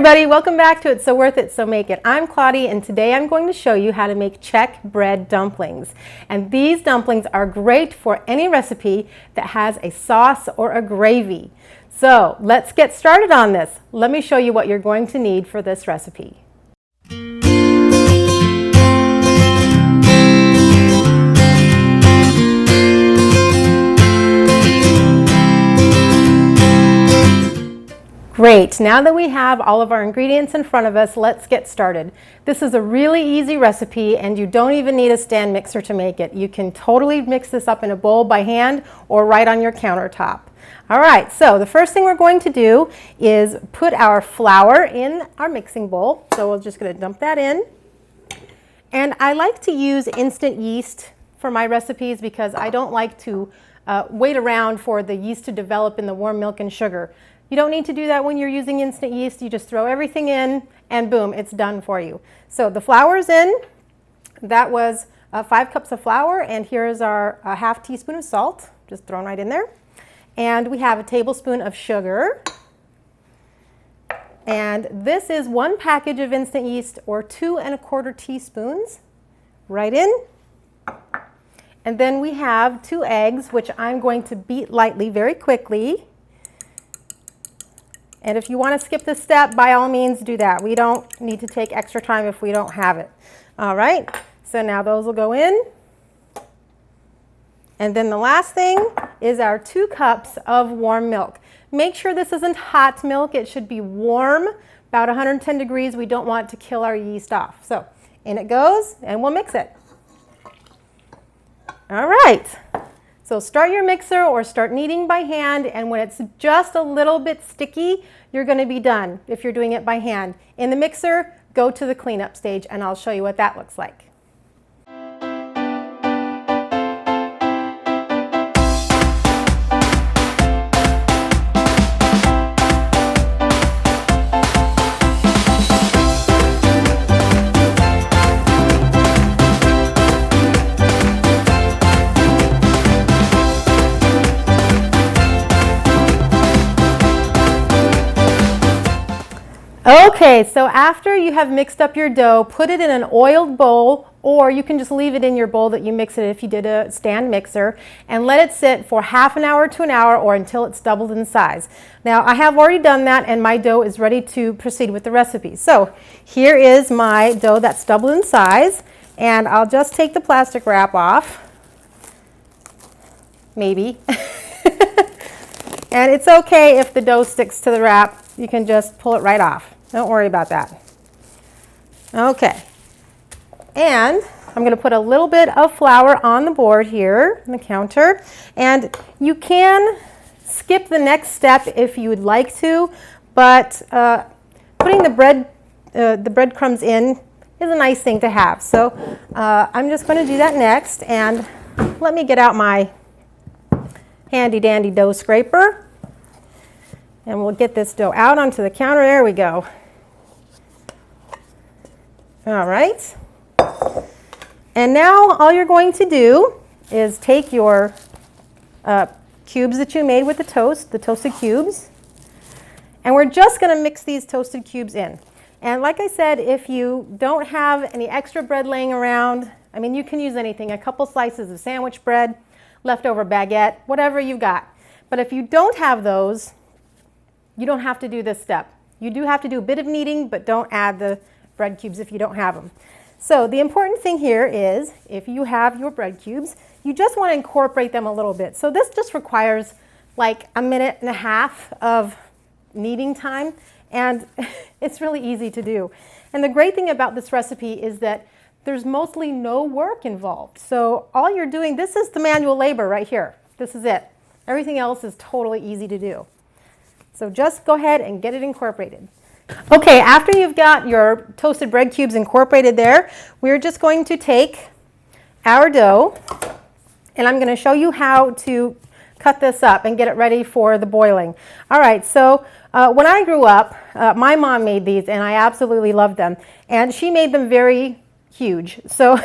everybody, welcome back to It's So Worth It, So Make It. I'm Claudia, and today I'm going to show you how to make Czech bread dumplings. And these dumplings are great for any recipe that has a sauce or a gravy. So let's get started on this. Let me show you what you're going to need for this recipe. Great, now that we have all of our ingredients in front of us, let's get started. This is a really easy recipe and you don't even need a stand mixer to make it. You can totally mix this up in a bowl by hand or right on your countertop. All right, so the first thing we're going to do is put our flour in our mixing bowl. So we're just going to dump that in. And I like to use instant yeast for my recipes because I don't like to wait around for the yeast to develop in the warm milk and sugar. You don't need to do that when you're using instant yeast. You just throw everything in and boom, it's done for you. So the flour's in. That was 5 cups of flour, and here's our half teaspoon of salt, just thrown right in there. And we have a tablespoon of sugar. And this is 1 package of instant yeast, or 2 1/4 teaspoons, right in. And then we have 2 eggs, which I'm going to beat lightly very quickly. And if you want to skip this step, by all means do that. We don't need to take extra time if we don't have it. All right, so now those will go in. And then the last thing is our 2 cups of warm milk. Make sure this isn't hot milk. It should be warm, about 110 degrees. We don't want to kill our yeast off. So in it goes, and we'll mix it. All right. So start your mixer or start kneading by hand, and when it's just a little bit sticky, you're going to be done if you're doing it by hand. In the mixer, go to the cleanup stage and I'll show you what that looks like. Okay, so after you have mixed up your dough, put it in an oiled bowl, or you can just leave it in your bowl that you mix it if you did a stand mixer, and let it sit for half an hour to an hour or until it's doubled in size. Now, I have already done that and my dough is ready to proceed with the recipe. So here is my dough that's doubled in size, and I'll just take the plastic wrap off, maybe. And it's okay if the dough sticks to the wrap. You can just pull it right off. Don't worry about that. Okay. And I'm going to put a little bit of flour on the board here on the counter. And you can skip the next step if you would like to, but putting the breadcrumbs in is a nice thing to have. So I'm just going to do that next. And let me get out my handy dandy dough scraper. And we'll get this dough out onto the counter. There we go. All right. And now all you're going to do is take your cubes that you made with the toasted cubes, and we're just going to mix these toasted cubes in. And like I said, if you don't have any extra bread laying around, I mean, you can use anything, a couple slices of sandwich bread, leftover baguette, whatever you've got. But if you don't have those, you don't have to do this step. You do have to do a bit of kneading, but don't add the bread cubes if you don't have them. So the important thing here is, if you have your bread cubes, you just want to incorporate them a little bit. So this just requires like 1.5 minutes of kneading time, and it's really easy to do. And the great thing about this recipe is that there's mostly no work involved. So all you're doing, this is the manual labor right here. This is it. Everything else is totally easy to do. So just go ahead and get it incorporated. Okay, after you've got your toasted bread cubes incorporated there, we're just going to take our dough, and I'm going to show you how to cut this up and get it ready for the boiling. All right, so when I grew up, my mom made these, and I absolutely loved them. And she made them very huge. So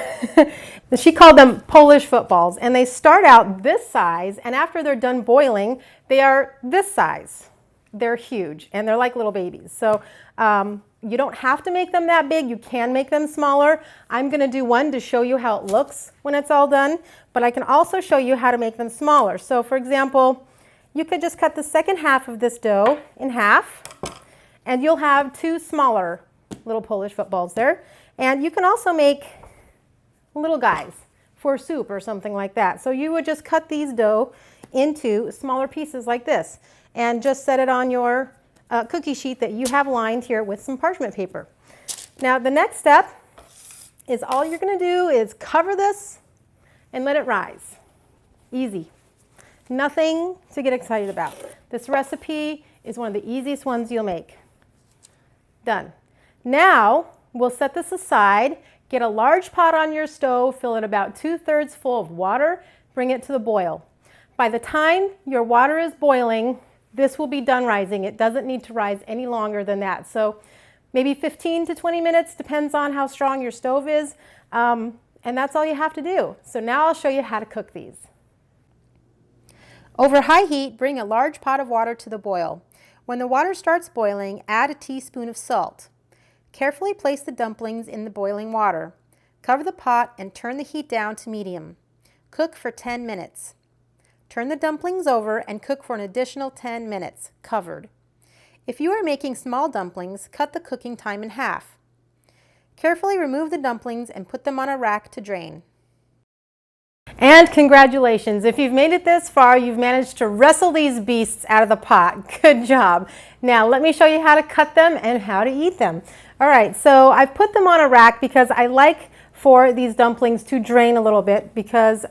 she called them Polish footballs, and they start out this size, and after they're done boiling, they are this size. they're huge and they're like little babies. So you don't have to make them that big. You can make them smaller. I'm going to do one to show you how it looks when it's all done, but I can also show you how to make them smaller. So for example, you could just cut the second half of this dough in half, and you'll have two smaller little Polish footballs there. And you can also make little guys for soup or something like that. So you would just cut these dough into smaller pieces like this and just set it on your cookie sheet that you have lined here with some parchment paper. Now the next step is all you're going to do is cover this and let it rise. Easy. Nothing to get excited about. This recipe is one of the easiest ones you'll make. Done. Now we'll set this aside. Get a large pot on your stove, fill it about 2/3 full of water, bring it to the boil. By the time your water is boiling, this will be done rising. It doesn't need to rise any longer than that. So maybe 15 to 20 minutes, depends on how strong your stove is. And that's all you have to do. So now I'll show you how to cook these. Over high heat, bring a large pot of water to the boil. When the water starts boiling, add a teaspoon of salt. Carefully place the dumplings in the boiling water. Cover the pot and turn the heat down to medium. Cook for 10 minutes. Turn the dumplings over and cook for an additional 10 minutes, covered. If you are making small dumplings, cut the cooking time in half. Carefully remove the dumplings and put them on a rack to drain. And congratulations, if you've made it this far, you've managed to wrestle these beasts out of the pot. Good job. Now let me show you how to cut them and how to eat them. All right, so I've put them on a rack because I like for these dumplings to drain a little bit, because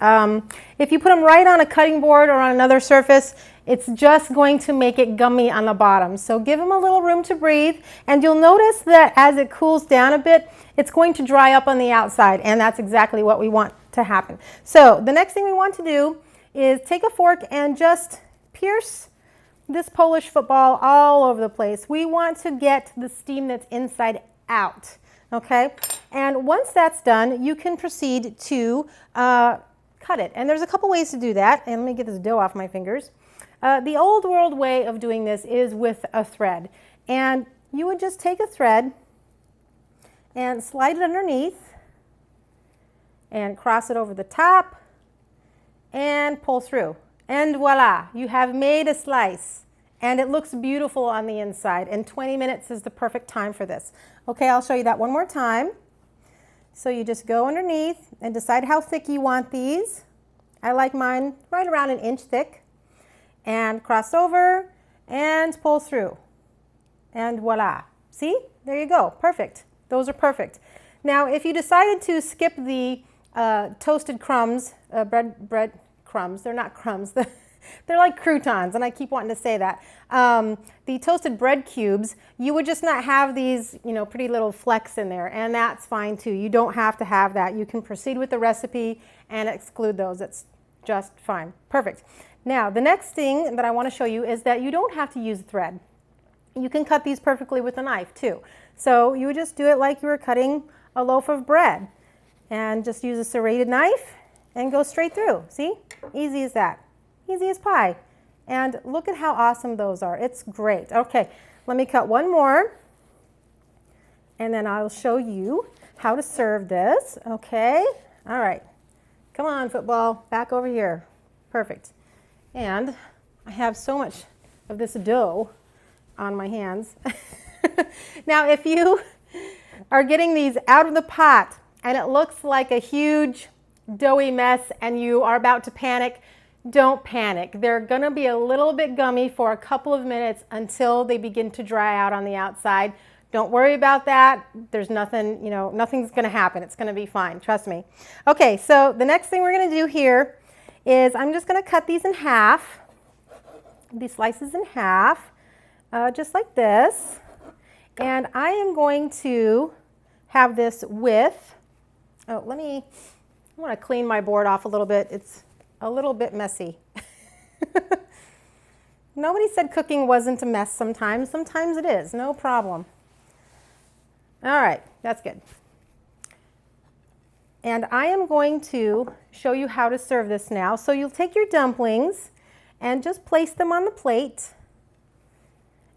if you put them right on a cutting board or on another surface, it's just going to make it gummy on the bottom. So give them a little room to breathe, and you'll notice that as it cools down a bit, it's going to dry up on the outside, and that's exactly what we want to happen. So the next thing we want to do is take a fork and just pierce this Polish football all over the place. We want to get the steam that's inside out. Okay, and once that's done, you can proceed to cut it. And there's a couple ways to do that. And let me get this dough off my fingers. The old world way of doing this is with a thread. And you would just take a thread and slide it underneath and cross it over the top and pull through. And voila, you have made a slice. And it looks beautiful on the inside, and 20 minutes is the perfect time for this. Okay, I'll show you that one more time. So you just go underneath and decide how thick you want these. I like mine right around 1 inch thick. And cross over and pull through. And voila. See? There you go. Perfect. Those are perfect. Now, if you decided to skip the toasted crumbs, bread crumbs, they're not crumbs. They're like croutons, and I keep wanting to say that. The toasted bread cubes, you would just not have these, pretty little flecks in there, and that's fine too. You don't have to have that. You can proceed with the recipe and exclude those. It's just fine. Perfect. Now, the next thing that I want to show you is that you don't have to use a thread. You can cut these perfectly with a knife too. So you would just do it like you were cutting a loaf of bread, and just use a serrated knife and go straight through. See? Easy as that. Easy as pie. And look at how awesome those are. It's great. Okay, let me cut one more, and then I'll show you how to serve this. Okay, all right. Come on, football, back over here. Perfect. And I have so much of this dough on my hands. Now, if you are getting these out of the pot and it looks like a huge doughy mess and you are about to panic, don't panic. They're going to be a little bit gummy for a couple of minutes until they begin to dry out on the outside. Don't worry about that. There's nothing, nothing's going to happen. It's going to be fine. Trust me. Okay, so the next thing we're going to do here is I'm just going to cut these in half, these slices in half, just like this. And I am going to have this with, I want to clean my board off a little bit. It's a little bit messy. Nobody said cooking wasn't a mess sometimes. Sometimes it is, no problem. All right, that's good. And I am going to show you how to serve this now. So you'll take your dumplings and just place them on the plate.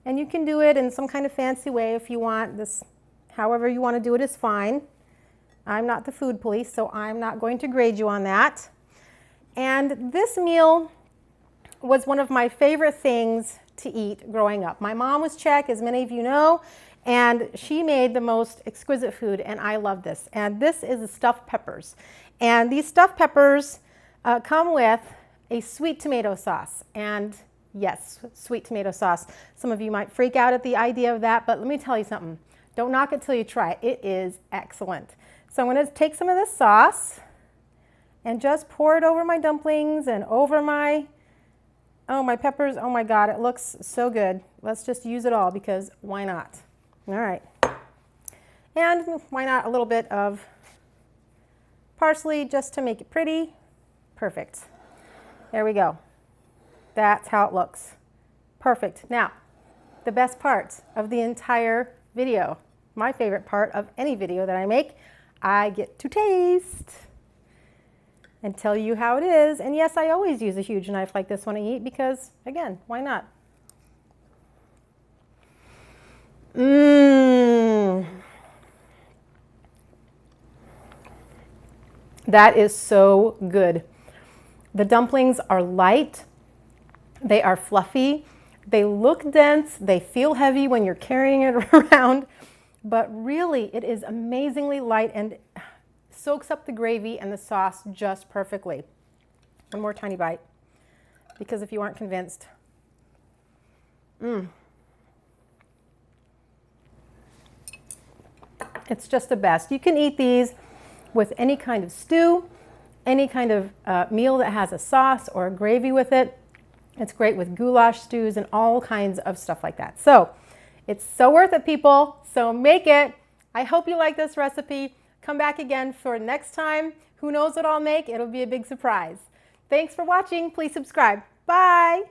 And you can do it in some kind of fancy way if you want. This, however you want to do it is fine. I'm not the food police, so I'm not going to grade you on that. And this meal was one of my favorite things to eat growing up. My mom was Czech, as many of you know, and she made the most exquisite food, and I love this. And this is the stuffed peppers. And these stuffed peppers come with a sweet tomato sauce. And yes, sweet tomato sauce. Some of you might freak out at the idea of that, but let me tell you something. Don't knock it till you try it. It is excellent. So I'm going to take some of this sauce and just pour it over my dumplings and over my peppers. Oh my God, it looks so good. Let's just use it all because why not? All right. And why not a little bit of parsley just to make it pretty? Perfect. There we go. That's how it looks. Perfect. Now, the best part of the entire video, my favorite part of any video that I make, I get to taste and tell you how it is. And yes, I always use a huge knife like this when I eat because, again, why not? That is so good. The dumplings are light, they are fluffy, they look dense, they feel heavy when you're carrying it around, but really it is amazingly light and soaks up the gravy and the sauce just perfectly. One more tiny bite, because if you aren't convinced. It's just the best. You can eat these with any kind of stew, any kind of meal that has a sauce or a gravy with it. It's great with goulash stews and all kinds of stuff like that. So it's so worth it, people. So make it. I hope you like this recipe. Come back again for next time. Who knows what I'll make? It'll be a big surprise. Thanks for watching. Please subscribe. Bye.